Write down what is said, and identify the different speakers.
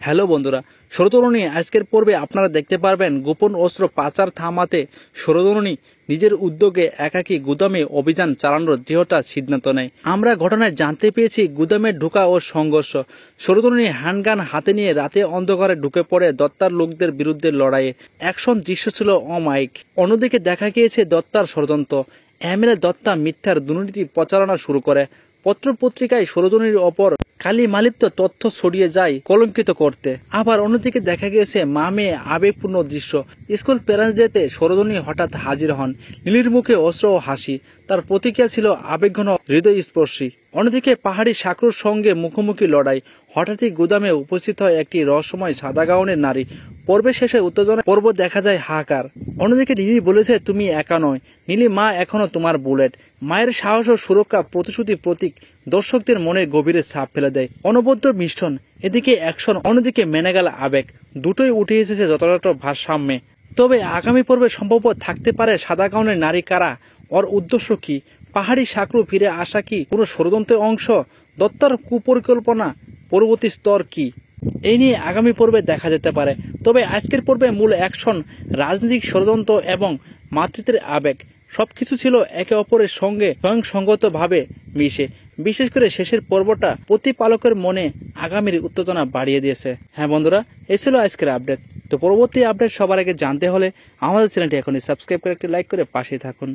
Speaker 1: Hello বন্ধুরা, ষড়যন্ত্রণী আজকের পর্বে আপনারা দেখতে পারবেন গোপন অস্ত্র পাচার থামাতে ষড়যন্ত্রণী নিজের উদ্যোগে একাকী গুদামে অভিযান চালানোর দৃঢ়তা সিদ্ধান্ত নেয়। আমরা ঘটনায় জানতে পেরেছি গুদামে ঢোকা ও সংঘর্ষ। ষড়যন্ত্রণী হ্যান্ডগান হাতে নিয়ে রাতে অন্ধকারে ঢুকে পড়ে দত্তার লোকদের বিরুদ্ধে লড়াইয়ে। অ্যাকশন দৃশ্য ছিল অমায়িক। অন্যদিকে দেখা গিয়েছে দত্তার ষড়যন্ত্র। এমএলএ দত্তা মিথ্যার দুর্নীতি প্রচারণা শুরু করে। পত্রপত্রিকায় ষড়যন্ত্রীর ওপর কালিমালিপ্ত তথ্য ছড়িয়ে যায় কলঙ্কিত করতে। আবার অন্যদিকে দেখা গিয়েছে মা মেয়ে আবেগপূর্ণ দৃশ্য। স্কুল প্যারেন্টস ডেতে ষড়যন্ত্রী হঠাৎ হাজির হন। নীলির মুখে অস্ত্র ও হাসি। তার প্রতিক্রিয়া ছিল আবেগঘন হৃদয়স্পর্শী। অন্যদিকে পাহাড়ি শাকরুর সঙ্গে মুখোমুখি লড়াই। হঠাৎই গুদামে উপস্থিত হয় একটি রহস্যময় সাদা গাউনের নারী। পর্বের শেষে উত্তেজনা পর্ব দেখা যায় হাহাকার। অন্যদিকে নীলি বলেছে, তুমি একা নয় নীলি, মা এখনো তোমার বুলেট। মায়ের সাহস ও সুরক্ষা প্রতিশ্রুতি প্রতীক দর্শকদের মনের গভীরে ছাপ ফেলে দেয়। অনবদ্য মিশ্রণ, এদিকে অ্যাকশন, অন্যদিকে মেনে গেল আবেগ, দুটোই উঠে এসেছে যথাযথ ভারসাম্যে। তবে আগামী পর্বে সম্ভব থাকতে পারে সাদা গাউনের নারী কারা, ওর উদ্দেশ্য কি, পাহাড়ি শাকরু ফিরে আসা কি কোনো ষড়যন্ত্রের অংশ, দত্তার কুপরিকল্পনা পরবর্তী স্তর কি, এই নিয়ে আগামী পর্বে দেখা যেতে পারে। তবে আজকের পর্বে মূল অ্যাকশন, রাজনৈতিক ষড়যন্ত্র এবং মাতৃত্বের আবেগ সবকিছু ছিল একে অপরের সঙ্গে স্বয়ংসঙ্গতভাবে মিশে। বিশেষ করে শেষের পর্বটা প্রতিপালকের মনে আগামীর উত্তেজনা বাড়িয়ে দিয়েছে। হ্যাঁ বন্ধুরা, এই ছিল আজকের আপডেট। তো পরবর্তী আপডেট সবার আগে জানতে হলে আমাদের চ্যানেলটি এখনই সাবস্ক্রাইব করে একটি লাইক করে পাশে থাকুন।